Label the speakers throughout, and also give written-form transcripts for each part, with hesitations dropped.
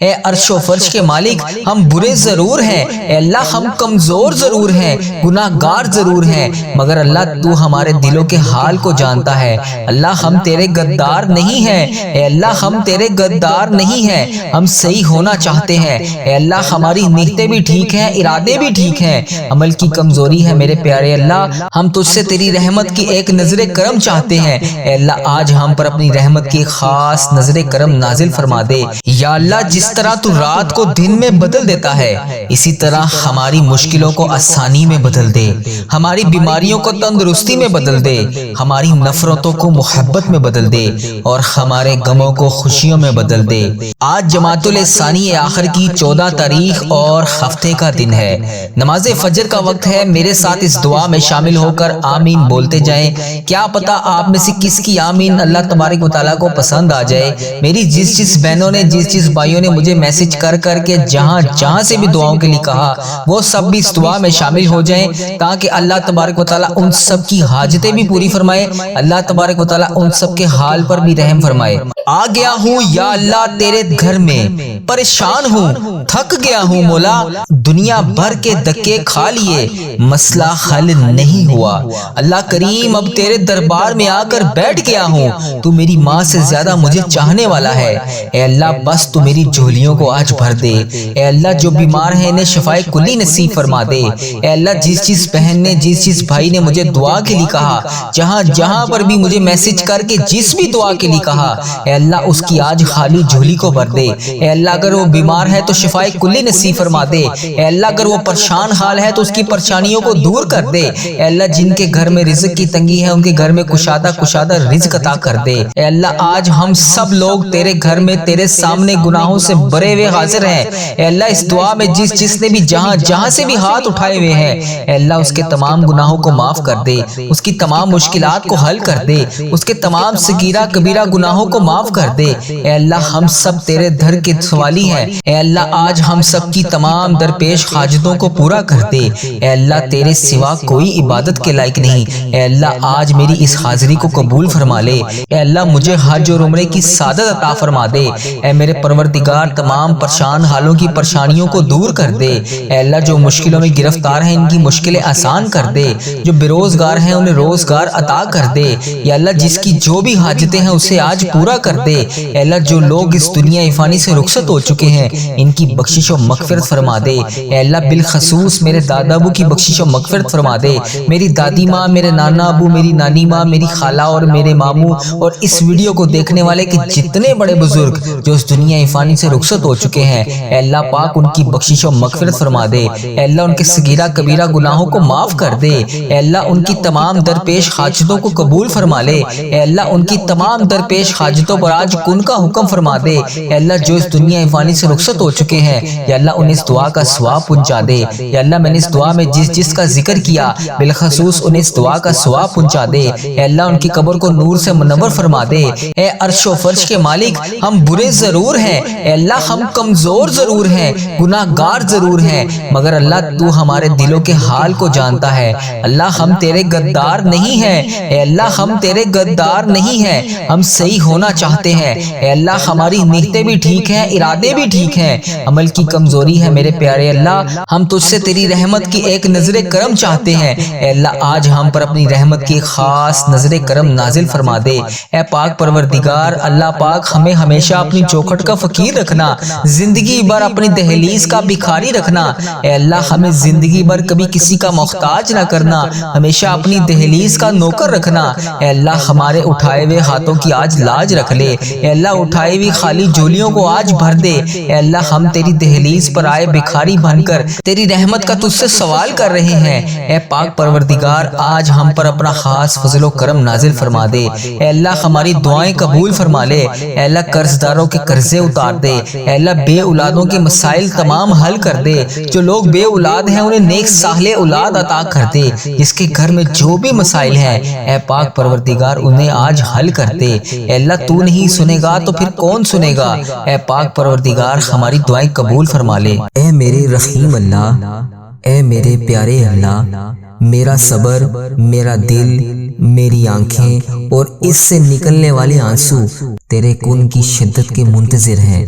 Speaker 1: اے عرش و فرش کے مالک، ہم برے ضرور ہیں، اے اللہ ہم کمزور ضرور ہیں، گناہ گار ضرور ہیں، مگر اللہ تو ہمارے دلوں کے حال کو جانتا ہے۔ اللہ ہم تیرے غدار نہیں ہیں، اے اللہ ہم تیرے غدار نہیں ہیں، ہم صحیح ہونا چاہتے ہیں، اے اللہ ہماری نیتیں بھی ٹھیک ہیں، ارادے بھی ٹھیک ہیں، عمل کی کمزوری ہے میرے پیارے اللہ، ہم تجھ سے تیری رحمت کی ایک نظر کرم چاہتے ہیں، اے اللہ آج ہم پر اپنی رحمت کی خاص نظر کرم نازل فرما دے۔ یا اللہ جس طرح تو رات کو دن میں بدل دیتا ہے، اسی طرح ہماری مشکلوں کو آسانی میں بدل دے، ہماری بیماریوں کو تندرستی میں بدل دے، ہماری نفرتوں کو محبت میں بدل دے، اور ہمارے غموں کو خوشیوں میں بدل دے۔ آج جمادی الثانی آخر کی 14 تاریخ اور ہفتے کا دن ہے، نماز فجر کا وقت ہے۔ میرے ساتھ اس دعا میں شامل ہو کر آمین بولتے جائیں۔ کیا پتا آپ میں سے کس کی آمین اللہ تبارک و تعالیٰ کو پسند آ جائے۔ میری جس بہنوں نے جس بھائیوں نے مجھے میسج کر کے جہاں سے بھی دعاؤں کے لیے کہا، وہ سب بھی اس دعا میں شامل ہو جائیں، تاکہ اللہ تبارک و تعالیٰ ان سب کی حاجتیں بھی پوری فرمائے، اللہ تبارک و تعالیٰ ان سب کے حال پر بھی رحم فرمائے۔ آ گیا ہوں یا اللہ تیرے گھر میں، پریشان ہوں، تھک گیا ہوں مولا، دنیا بھر کے دھکے کھا لیے، مسئلہ حل نہیں ہوا، اللہ کریم اب تیرے دربار میں آ کر بیٹھ گیا ہوں، تو میری ماں سے زیادہ مجھے چاہنے والا ہے، اے اللہ بس تو میری جھولیوں کو آج بھر دے، اے اللہ جو بیمار ہیں انہیں شفائے کلی نصیب فرما دے، اے اللہ جس بہن نے جس بھائی نے مجھے دعا کے لیے کہا، جہاں پر بھی مجھے میسج کر کے جس بھی دعا کے لیے کہا، اے اللہ اس کی آج خالی جھولی کو بھر دے، اے اللہ اگر وہ بیمار ہے تو شفائے کلی نصیب فرما دے، اے اللہ اگر وہ پریشان حال ہے تو اس کی پریشانیوں کو دور کر دے، اے اللہ جن کے گھر میں رزق کی تنگی ہے ان کے گھر میں کشادہ رزق عطا کر دے، اے اللہ آج ہم سب لوگ تیرے گھر میں تیرے سامنے گناہوں سے بھرے ہوئے حاضر ہیں، اے اللہ اس دعا میں جس نے بھی جہاں سے بھی ہاتھ اٹھائے ہوئے ہیں، اے اللہ اس کے تمام گناہوں کو معاف کر دے، اس کی تمام مشکلات کو حل کر دے، اس کے تمام صغیرہ کبیرہ گناہوں کو معاف کر دے، اے اللہ ہم سب تیرے در کے سوالی ہیں، اے اللہ آج ہم سب کی تمام درپیش حاجتوں کو پورا کر دے، اے اللہ تیرے سوا کوئی عبادت کے لائق نہیں، اے اللہ آج میری اس حاضری کو قبول فرما لے، اے اللہ مجھے حج اور عمرے کی سعادت عطا فرما دے، اے میرے پروردگار تمام پریشان حالوں کی پریشانیوں کو دور کر دے، اے اللہ جو مشکلوں میں گرفتار ہیں ان کی مشکلیں آسان کر دے، جو بے روزگار ہیں انہیں روزگار عطا کر دے، یا اللہ جس کی جو بھی حاجتیں ہیں اسے آج پورا کر دے، اے اللہ جو لوگ اس دنیا فانی سے رخصت ہو چکے ہیں ان کی بخشش و مغفرت فرما دے، اے اللہ بالخصوص میرے دادا ابو کی بخشش و مغفرت فرما دے، میری دادی ماں، میرے نانا ابو، میری نانی ماں، میری خالہ اور میرے ماموں اور اس ویڈیو کو دیکھنے والے کے جتنے بڑے بزرگ جو اس دنیا فانی سے رخصت ہو چکے ہیں، اے اللہ پاک ان کی بخشش و مغفرت فرما دے، اے اللہ ان کے صغیرہ کبیرہ گناہوں کو معاف کر دے، اے اللہ ان کی تمام درپیش حاجتوں کو قبول فرما لے، اے اللہ ان کی تمام درپیش حاجتوں پر آج کن کا حکم فرما دے، اے اللہ جو اس دنیا فانی سے رخصت ہو چکے ہیں، یا اللہ انہیں اس دعا کا ثواب پہنچا دے، یا اللہ میں نے اس دعا میں جس کا ذکر کیا بالخصوص انہیں اس دعا کا ثواب پہنچا دے، اے اللہ ان کی قبر کو نور سے منور فرما دے۔ اے عرش و فرش کے مالک، ہم برے ضرور ہیں، اے اللہ ہم کمزور ضرور ہیں، گناہ گار ضرور ہیں، مگر اللہ تو ہمارے دلوں کے حال کو جانتا ہے، اللہ ہم تیرے غدار نہیں ہیں، اے اللہ ہم تیرے غدار نہیں ہیں، ہم صحیح ہونا چاہتے ہیں، اے اللہ ہماری نیتیں بھی ٹھیک ہیں، ارادے بھی ٹھیک ہیں، عمل کی کمزوری ہے میرے پیارے اللہ، ہم تجھ سے تیری رحمت کی ایک نظر کرم چاہتے ہیں، اے اللہ آج ہم پر اپنی رحمت کی خاص نظر کرم نازل فرما دے، اے پاک پروردگار اللہ پاک ہمیں ہمیشہ اپنی چوکھٹ کا فقیر رکھنا، زندگی بھر اپنی دہلیز کا بھکاری رکھنا، اے اللہ ہمیں زندگی بھر کبھی کسی کا محتاج نہ کرنا، ہمیشہ اپنی دہلیز کا نوکر رکھنا، اے اللہ ہمارے اٹھائے ہوئے ہاتھوں کی آج لاج رکھ لے، اے اللہ اٹھائی ہوئی خالی جھولیوں کو آج بھر دے، اے اللہ ہم تیری دہلیز پر آئے بھکاری بن کر تیری رحمت کا تجھ سے سوال کر رہے ہیں، اے پاک پروردگار آج ہم پر اپنا خاص فضل و کرم نازل فرما دے، اے اللہ ہماری دعائیں قبول فرما لے، اے اللہ قرض داروں کے قرضے اتار دے، اے اللہ بے اولادوں کے مسائل تمام حل کر دے، جو لوگ بے اولاد ہیں انہیں نیک صالح اولاد عطا کر دے، جس کے گھر میں جو بھی مسائل ہیں اے پاک پروردگار انہیں آج حل کر دے، اے اللہ تو نہیں سنے گا تو پھر کون سنے گا، اے پاک پروردگار ہماری دعائیں قبول فرما لے۔
Speaker 2: اے میرے رحیم اللہ، اے میرے پیارے اللہ، میرا صبر، میرا دل، میری آنکھیں اور اس سے نکلنے والے آنسو تیرے کن کی شدت کے منتظر ہیں،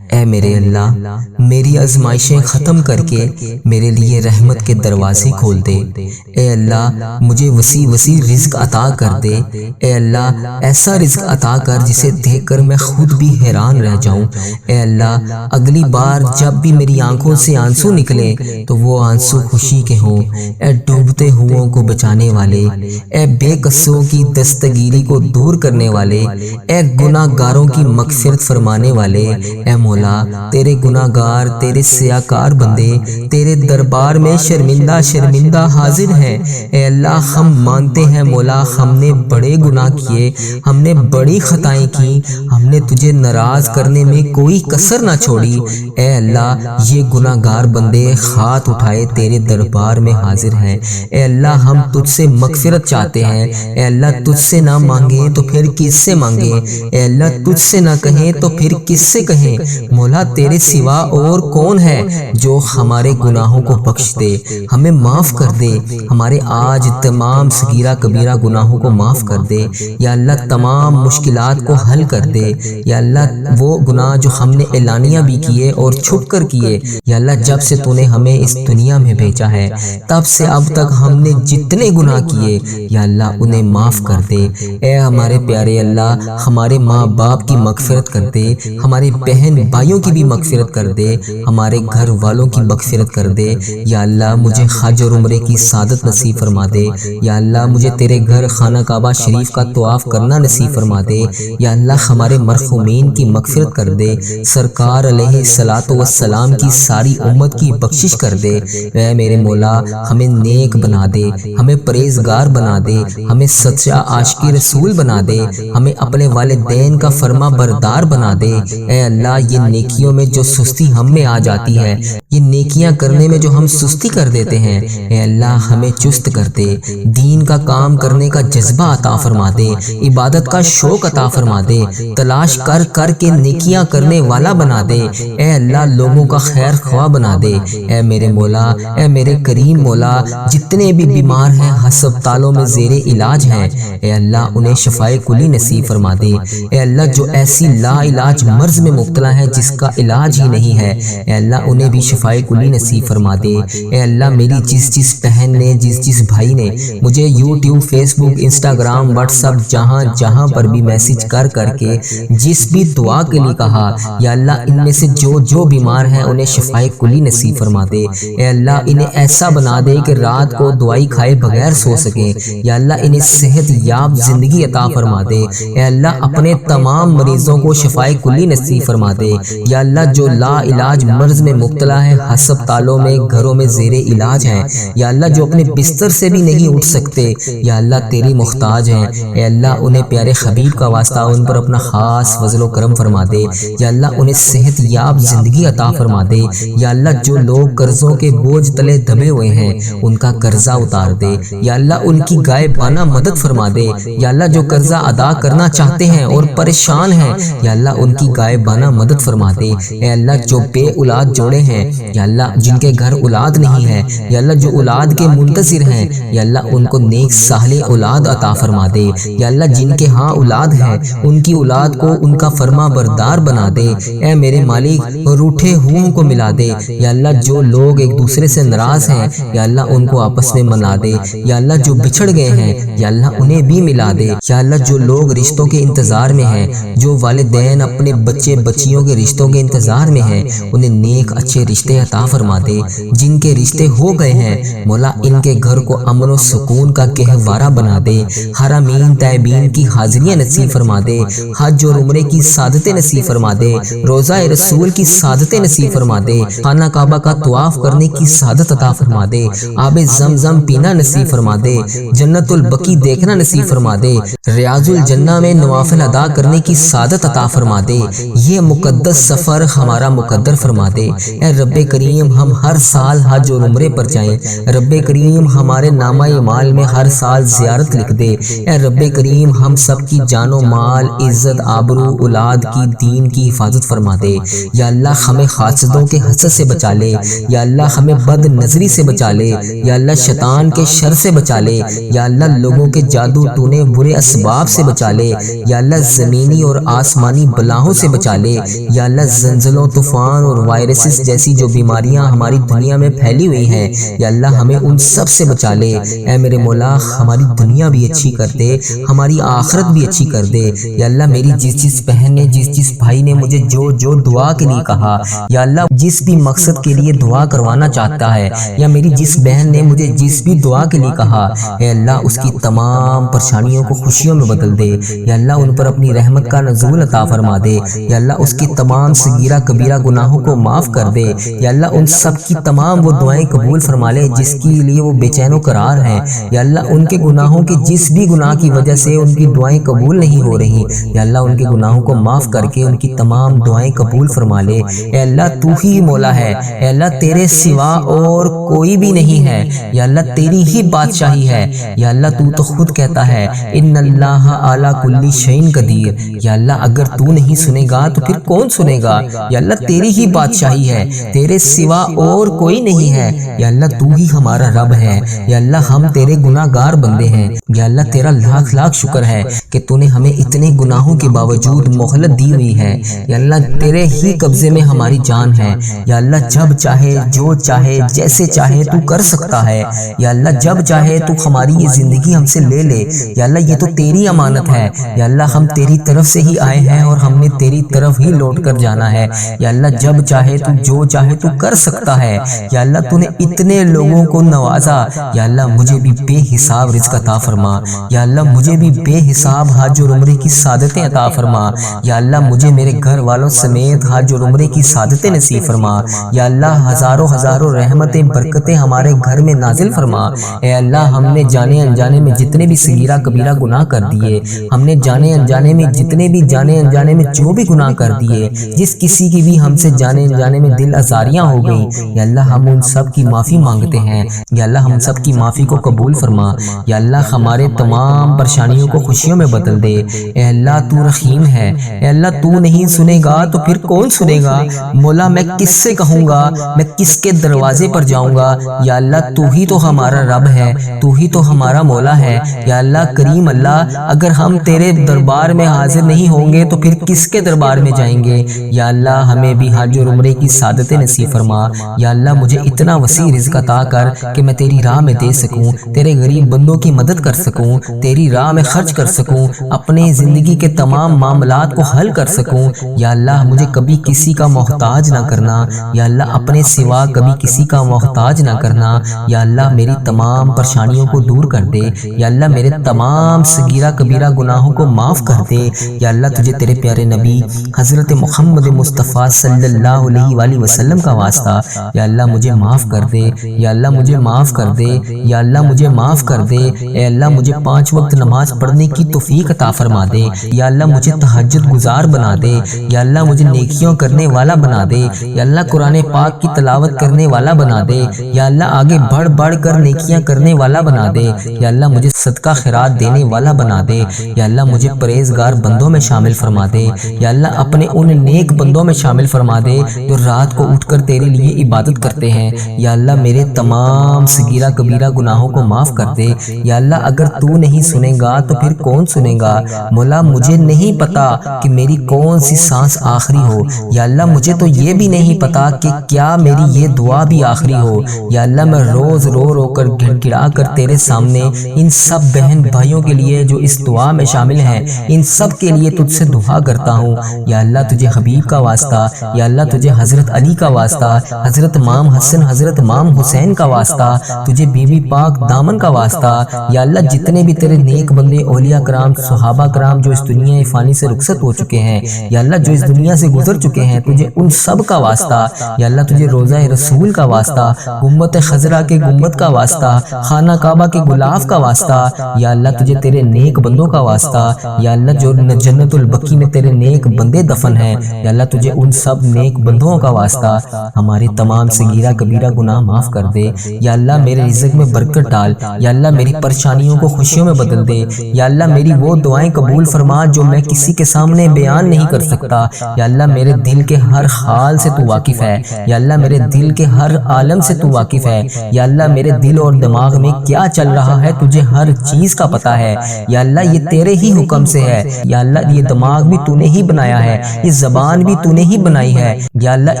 Speaker 2: اے میرے اللہ میری آزمائشیں ختم کر کے میرے لیے رحمت کے دروازے کھول دے۔ اے اللہ مجھے وسیع وسیع رزق عطا کر دے۔ اے اللہ ایسا رزق عطا کر جسے دیکھ کر میں خود بھی حیران رہ جاؤں۔ اے اللہ اگلی بار جب بھی میری آنکھوں سے آنسو نکلے تو وہ آنسو خوشی کے ہوں۔ اے ڈوبتے ہوں کو بچانے والے، اے بے قصوں کی دستگیری کو دور کرنے والے، اے گناہ گاروں کی مغفرت فرمانے والے، اے مولا تیرے گناہ گار، تیرے سیاکار بندے تیرے دربار میں شرمندہ شرمندہ حاضر ہیں۔ اے اللہ ہم مانتے ہیں مولا ہم نے بڑے گناہ کیے، ہم نے بڑی خطائیں کی، ہم نے تجھے ناراض کرنے میں کوئی کسر نہ چھوڑی۔ اے اللہ یہ گناہ گار بندے ہاتھ اٹھائے تیرے دربار میں حاضر ہیں۔ اے اللہ ہم تجھ سے مغفرت چاہتے ہیں۔ اے اللہ تجھ سے نہ مانگیں تو پھر کس سے مانگیں؟ اے اللہ تجھ سے نہ کہیں تو پھر کس سے کہیں؟ مولا تیرے سوا اور کون ہے جو ہمارے گناہوں کو بخش دے، ہمیں معاف کر دے، ہمارے آج تمام صغیرہ کبیرہ گناہوں کو معاف کر دے۔ یا اللہ تمام مشکلات کو حل کر دے۔ یا اللہ وہ گناہ جو ہم نے اعلانیہ بھی کیے اور چھپ کر کیے، یا اللہ جب سے تو نے ہمیں اس دنیا میں بھیجا ہے تب سے اب تک ہم نے جتنے گناہ کیے یا اللہ انہیں معاف کر دے۔ اے ہمارے پیارے اللہ ہمارے ماں باپ کی مغفرت کر دے، ہمارے بہن بھائیوں کی بھی مغفرت کر دے، ہمارے گھر والوں کی مغفرت کر دے۔ یا اللہ مجھے حج اور عمرے کی سعادت نصیب فرما دے۔ یا اللہ مجھے تیرے گھر خانہ کعبہ شریف کا طواف کرنا نصیب فرما دے۔ یا اللہ ہمارے مرحومین کی مغفرت کر دے، سرکار علیہ الصلوۃ والسلام کی ساری امت کی بخشش کر دے۔ اے میرے مولا ہمیں نیک بنا دے، ہمیں پرہیزگار بنا دے، ہمیں سچا عاشق رسول بنا دے، ہمیں اپنے والدین کا فرما بردار بنا دے۔ اے اللہ یہ نیکیوں میں جو سستی ہم میں آ جاتی ہے، یہ نیکیاں کرنے میں جو ہم سستی کر دیتے ہیں، اے اللہ ہمیں چست کر دے، دین کا کام کرنے کا جذبہ عطا فرما دے، عبادت کا شوق عطا فرما دے، تلاش کر کر کے نیکیاں کرنے والا بنا دے۔ اے اللہ لوگوں کا خیر خواہ بنا دے۔ اے میرے مولا، اے میرے کریم مولا جتنے بھی بیمار ہیں ہسپتالوں میں زیر علاج ہیں، اے اللہ انہیں شفائے کلی نصیب فرما دے۔ اے اللہ جو ایسی لا علاج مرض میں مبتلا ہے جس کا علاج ہی نہیں ہے، اے اللہ انہیں بھی شفائے کلی نصیب فرما دے۔ اے اللہ میری جس بہن نے جس بھائی نے مجھے یوٹیوب، فیس بک، انسٹاگرام، واٹس ایپ جہاں پر بھی میسج کر کے جس بھی دعا کے لیے کہا، یا اللہ ان میں سے جو بیمار ہیں انہیں شفائے کلی نصیب فرما دے۔ اے اللہ انہیں ایسا بنا دے کہ رات کو دوائی کھائے بغیر سو سکیں۔ یا اللہ انہیں صحت یاب زندگی عطا فرما دے۔ اے اللہ اپنے تمام مریضوں کو شفائے کلی نصیب فرما دے۔ یا اللہ جو لا علاج مرض میں مبتلا ہے ہسپتالوں میں، گھروں میں زیر علاج ہیں، یا اللہ جو اپنے بستر سے بھی نہیں اٹھ سکتے، یا اللہ تیری محتاج ہیں، اے اللہ انہیں پیارے حبیب کا واسطہ ان پر اپنا خاص فضل و کرم فرما دے۔ یا اللہ انہیں صحت یاب زندگی عطا فرما دے۔ یا اللہ جو لوگ قرضوں کے بوجھ تلے دبے ہوئے ہیں ان کا قرضہ اتار دے۔ یا اللہ ان کی غائبانہ مدد فرما دے۔ یا اللہ جو قرضہ ادا کرنا چاہتے ہیں اور پریشان ہیں، یا اللہ ان کی غائبانہ مدد فرما دے۔ اے اللہ جو بے اولاد جوڑے ہیں، یا اللہ جن کے گھر اولاد نہیں ہے، یا اللہ جو اولاد کے منتظر ہیں، یا اللہ ان کو نیک صالح اولاد عطا فرما دے۔ یا اللہ جن کے ہاں اولاد ہے ان کی اولاد کو ان کا فرما بردار بنا دے۔ اے میرے مالک روٹھے ہوں کو ملا دے۔ یا اللہ جو لوگ ایک دوسرے سے ناراض ہیں، یا اللہ ان کو آپس میں منا دے۔ یا اللہ جو بچھڑ گئے ہیں، یا اللہ انہیں بھی ملا دے۔ یا اللہ جو لوگ رشتوں کے انتظار میں ہیں، جو والدین اپنے بچے بچیوں کے رشتوں کے انتظار میں ہیں، انہیں نیک اچھے رشتے عطا فرما دے۔ جن کے رشتے ہو گئے ہیں مولا ان کے گھر کو امن و سکون کا گہوارہ بنا دے۔ حرمین طیبین کی حاضریاں نصیب فرما دے، حج اور عمرے کی سعادتیں نصیب فرما دے، روزہ رسول کی سعادتیں نصیب فرما دے، خانہ کعبہ کا طواف کرنے کی سعادت عطا فرما دے، آب زمزم پینا نصیب فرما دے، جنت البقیع دیکھنا نصیب فرما دے، ریاض الجنہ میں نوافل ادا کرنے کی سعادت عطا فرما دے۔ یہ مقدس سفر ہمارا مقدر فرما دے۔ اے رب کریم ہم ہر سال حج اور عمرے پر جائیں۔ رب کریم ہمارے نامہ اعمال میں ہر سال زیارت لکھ دے۔ اے رب کریم ہم سب کی جان و مال، عزت، آبرو، اولاد کی، دین کی حفاظت فرما دے۔ یا اللہ ہمیں حاسدوں کے حسد سے بچا لے۔ یا اللہ ہمیں بد نظری سے بچا لے۔ یا اللہ شیطان کے شر سے بچا لے۔ یا اللہ لوگوں کے جادو ٹونے برے اسباب سے بچا لے۔ یا اللہ زمینی اور آسمانی بلاؤں سے بچا لے۔ یا اللہ زلزلوں طوفان اور وائرسز جیسی جو بیماریاں ہماری دنیا میں پھیلی ہوئی ہیں یا اللہ ہمیں ان سب سے بچا لے۔ اے میرے مولا ہماری دنیا بھی اچھی کر دے، ہماری آخرت بھی اچھی کر دے۔ یا اللہ میری جس بہن نے جس بھائی نے مجھے جو دعا کے لیے کہا یا اللہ جس بھی مقصد کے لیے دعا کروانا چاہتا ہے یا میری جس بہن نے مجھے جس بھی دعا کے لیے کہا، اے اللہ اس کی تمام پریشانیوں کو خوشیوں میں بدل دے۔ یا اللہ ان پر اپنی رحمت کا نزول عطا فرما دے۔ یا اللہ اس کی تمام صغیرہ کبیرہ گناہوں کو معاف کر دے۔ یا اللہ ان سب کی تمام وہ دعائیں قبول فرما لے جس کے لیے وہ بے چین و قرار ہیں۔ یا اللہ ان کے گناہوں کے جس بھی گناہ کی وجہ سے ان کی دعائیں قبول نہیں ہو رہی، یا اللہ ان کے گناہوں کو معاف کر کے ان کی تمام دعائیں قبول فرما لے۔ اے اللہ تو ہی مولا ہے، اے اللہ تیرے سوا اور کوئی بھی نہیں ہے، یا اللہ تیری ہی بادشاہی ہے۔ یا اللہ تو تو خود کہتا ہے ان اللہ علی کل شیء قدیر۔ یا اللہ اگر تو نہیں سنے گا تو پھر کون سنے گا؟ یا اللہ تیری ہی بادشاہی ہے، تیرے سوا اور کوئی نہیں ہے۔ یا اللہ تو ہی ہمارا رب ہے، یا اللہ ہم تیرے گناہ گار بندے ہیں۔ یا اللہ تیرا لاکھ لاکھ شکر ہے کہ تو نے ہمیں اتنے گناہوں کے باوجود مہلت دی ہوئی ہے۔ یا اللہ تیرے ہی قبضے میں ہماری جان ہے۔ یا اللہ جب چاہے جو چاہے جیسے چاہے تو کر سکتا ہے۔ یا اللہ جب چاہے تو ہماری یہ زندگی ہم سے لے لے۔ یا اللہ یہ تو تیری امانت ہے۔ یا اللہ ہم تیری طرف سے ہی آئے ہیں اور ہم نے تیری طرف ہی لوٹ کر جانا ہے۔ یا اللہ جب چاہے تو جو چاہے تو کر سکتا ہے۔ یا اللہ تو نے اتنے لوگوں کو نوازا، یا اللہ مجھے بھی بے حساب رزق عطا فرما۔ یا اللہ مجھے بھی بے حساب حج اور عمرے کی سعادتیں عطا فرما۔ یا اللہ مجھے میرے گھر والوں سمیت حج اور عمرے کی سعادتیں نصیب فرما۔ یا اللہ ہزاروں رحمتیں برکتیں ہمارے گھر میں نازل فرما۔ اے اللہ ہم نے جانے انجانے میں جتنے بھی صغیرہ کبیرہ گناہ کر دیے، ہم نے جانے انجانے میں جتنے بھی جانے انجانے میں جو بھی گناہ کر دیے، جس کسی کی بھی ہم سے جانے انجانے میں دل آزاریاں ہو گئیں، یا اللہ ہم ان سب کی معافی مانگتے ہیں۔ یا اللہ ہم سب کی معافی کو قبول فرما۔ یا اللہ ہمارے تمام پریشانیوں کو خوشیوں میں بدل دے۔ اے اللہ تو رحیم ہے، اے اللہ تو نہیں سنے گا تو پھر کون سنے گا؟ مولا میں کس سے کہوں گا، میں کس کے دروازے پر جاؤں گا؟ یا اللہ تو ہی تو ہمارا رب ہے، تو ہی تو ہمارا مولا ہے۔ یا اللہ کریم اللہ اگر ہم تیرے دربار میں حاضر نہیں ہوں گے تو پھر کس کے دربار میں جائیں گے؟ یا اللہ ہمیں بھی حج اور عمرے کی سعادتیں نصیب فرما۔ یا اللہ مجھے اتنا وسیع رزق عطا کر کہ میں تیری راہ میں دے سکوں، تیرے غریب بندوں کی مدد کر سکوں، تیری راہ میں خرچ کر سکوں، اپنے زندگی کے تمام معاملات کو حل کر سکوں۔ یا اللہ مجھے کبھی کسی کا محتاج نہ کرنا، یا اللہ اپنے سوا کبھی کسی کا محتاج نہ کرنا۔ یا اللہ میری تمام پریشانیوں کو دور کر دے۔ یا اللہ میرے تمام صغیرہ کبیرہ گناہوں کو معاف کر دے۔ یا اللہ تجھے تیرے پیارے نبی حضرت محمد مصطفیٰ صلی اللہ علیہ وآلہ وسلم کا واسطہ یا اللہ مجھے معاف کر دے، یا اللہ مجھے معاف کر دے، یا اللہ مجھے معاف کر دے۔ اے اللہ مجھے 5 وقت نماز پڑھنے کی توفیق عطا فرما دے۔ یا اللہ مجھے تہجد گزار بنا دے۔ یا اللہ مجھے نیکیوں کرنے والا بنا دے۔ یا اللہ قرآن پاک کی تلاوت کرنے والا بنا دے۔ یا اللہ آگے بڑھ بڑھ کر نیکیاں کرنے والا بنا دے۔ یا اللہ مجھے صدقہ خیرات دینے والا بنا دے۔ یا اللہ مجھے پرہیزگار بندوں میں شامل فرما دے۔ یا اللہ اپنے ان نیک بندوں میں شامل فرما دے جو رات کو اٹھ کر تیرے لیے عبادت کرتے ہیں۔ یا اللہ میرے تمام صغیرہ کبیرہ گناہوں کو معاف کر دے۔ یا اللہ اگر تو نہیں سنے گا تو پھر کون سنے گا؟ مولا مجھے نہیں پتا کہ میری کون سی سانس آخری ہو۔ یا اللہ مجھے تو یہ بھی نہیں پتا کہ کیا میری یہ دعا بھی آخری ہو۔ یا اللہ میں روز رو رو کر گڑ گڑا کر تیرے سامنے ان سب بہن بھائیوں کے لیے جو اس دعا میں شامل ہیں، ان سب کے لیے تجھ سے دعا کرتا ہوں۔ یا اللہ تجھے حبیب کا واسطہ، یا اللہ تجھے حضرت علی کا واسطہ، حضرت امام حسن حضرت امام حسین کا واسطہ، تجھے بی بی پاک دامن کا واسطہ۔ یا اللہ جتنے بھی تیرے نیک بندے اولیاء کرام صحابہ کرام جو اس دنیا فانی سے رخصت ہو چکے ہیں، یا اللہ جو اس دنیا سے گزر چکے ہیں، تجھے ان سب کا واسطہ۔ یا اللہ تجھے روضہ رسول کا واسطہ، گنبد خضرا کے گنبد کا واسطہ، خانہ کعبہ کے غلاف کا واسطہ۔ یا اللہ تجھے تیرے نیک بندوں کا واسطہ۔ یا اللہ جو جنت البقیع میں تیرے نیک بندے دفن ہیں، یا اللہ تجھے ان سب نیک بندوں کا واسطہ۔ ہمارے تمام صغیرہ کبیرہ گناہ معاف کر دے۔ یا اللہ میرے رزق میں برکت ڈال۔ یا اللہ میری پریشانیوں کو خوشیوں میں بدل دے۔ یا اللہ میری وہ دعائیں قبول فرما جو میں کسی کے سامنے بیان نہیں کر سکتا۔ یا اللہ میرے دل کے ہر حال سے تو واقف ہے۔ یا اللہ میرے دل کے ہر عالم سے تو واقف ہے۔ یا اللہ میرے دل اور دماغ میں کیا چل رہا ہے تجھے ہر چیز کا پتہ ہے۔ یا اللہ یہ تیرے ہی حکم سے ہے۔ یا اللہ یہ دماغ بھی تو نے ہی بنایا ہے، یہ زبان بھی تو نے ہی بنائی ہے یا اللہ،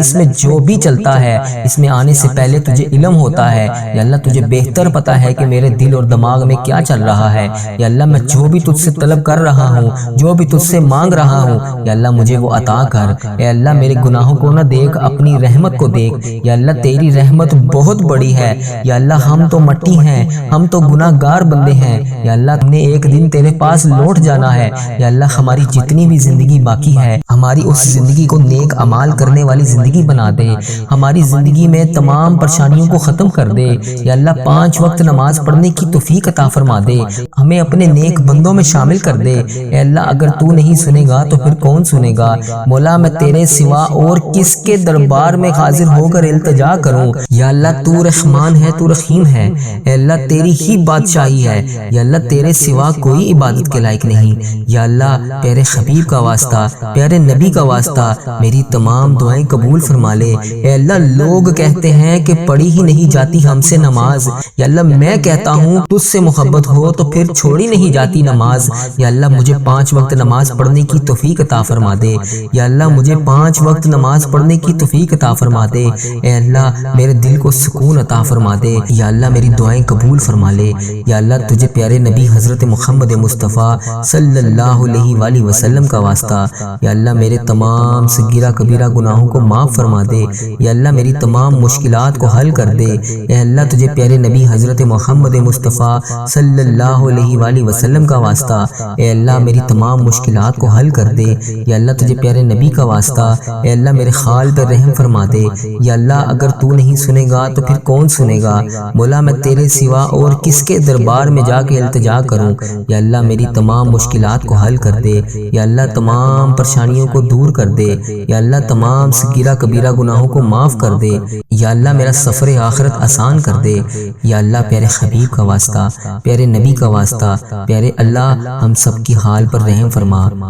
Speaker 2: اس میں جو بھی چلتا ہے اس میں آنے سے پہلے تجھے علم ہوتا ہے یا اللہ، تجھے بہتر پتا ہے کہ میرے دل اور دماغ میں کیا چل رہا ہے یا اللہ، میں جو بھی تجھ سے طلب کر رہا ہوں، جو بھی تجھ سے مانگ رہا ہوں یا اللہ مجھے وہ عطا کر۔ اے اللہ میرے گناہوں کو نہ دیکھ، اپنی رحمت کو دیکھ یا اللہ، تیری رحمت بہت بڑی ہے یا اللہ، ہم تو مٹی ہیں، ہم تو گناہ گار بندے ہیں یا اللہ، ہم نے ایک دن تیرے پاس لوٹ جانا ہے یا اللہ، ہماری جتنی بھی زندگی باقی ہے ہماری اس زندگی کو نیک اعمال کرنے والی زندگی بنا دے، ہماری زندگی میں تمام پریشانیوں کو ختم کر دے یا اللہ، 5 وقت نماز پڑھنے کی توفیق عطا فرما دے، ہمیں اپنے نیک بندوں میں شامل کر دے۔ اے اللہ اگر تو نہیں سنے گا تو پھر کون سنے گا؟ مولا میں تیرے سوا اور کس کے دربار میں حاضر ہو کر التجا کروں یا اللہ، تو رحمان ہے، تو رحیم ہے، اے اللہ تیری ہی بادشاہی ہے یا اللہ، تیرے سوا کوئی عبادت کے لائق نہیں یا اللہ، پیارے حبیب کا واسطہ، پیارے نبی کا واسطہ میری تمام دعائیں قبول فرما لے۔ اے اللہ لوگ کہتے ہیں کہ پڑھی ہی نہیں جاتی ہم سے نماز یا اللہ، میں کہتا ہوں تجھ سے محبت ہو تو پھر چھوڑی نہیں جاتی نماز یا اللہ، مجھے 5 وقت نماز پڑھنے کی توفیق عطا فرما دے یا اللہ، مجھے 5 وقت نماز پڑھنے کی توفیق عطا فرما دے۔ اے اللہ میرے دل کو سکون عطا فرما دے یا اللہ، میری دعائیں قبول فرما لے یا اللہ، تجھے پیارے نبی حضرت محمد مصطفیٰ صلی اللہ علیہ وآلہ وسلم کا واسطہ یا اللہ، میرے تمام صغیرہ کبیرہ گناہوں کو معاف فرما دے یا اللہ، میری تمام مشکلات کو حل کر دے۔ اے اللہ تجھے پیارے نبی حضرت محمد مصطفیٰ صلی اللہ علیہ وآلہ وسلم کا واسطہ اے اللہ، میری تمام مشکلات کو حل کر دے یا اللہ، تجھے پیارے نبی کا واسطہ اے اللہ، میرے خال پر رحم فرما دے یا اللہ، اگر تو نہیں سنے گا تو پھر کون سنے گا؟ مولا میں تیرے سوا اور کس کے دربار میں جا کے التجا کروں یا اللہ، میری تمام مشکلات کو حل کر دے یا اللہ، تمام پریشانیوں کو دور کر دے یا اللہ، تمام صغیرہ کبیرہ گناہوں کو معاف کر دے یا اللہ، میرا سفر آخرت آسان کر دے یا اللہ، پیارے حبیب کا واسطہ، پیارے نبی کا واسطہ، پیارے اللہ، ہم سب کی حال پر رحم فرما۔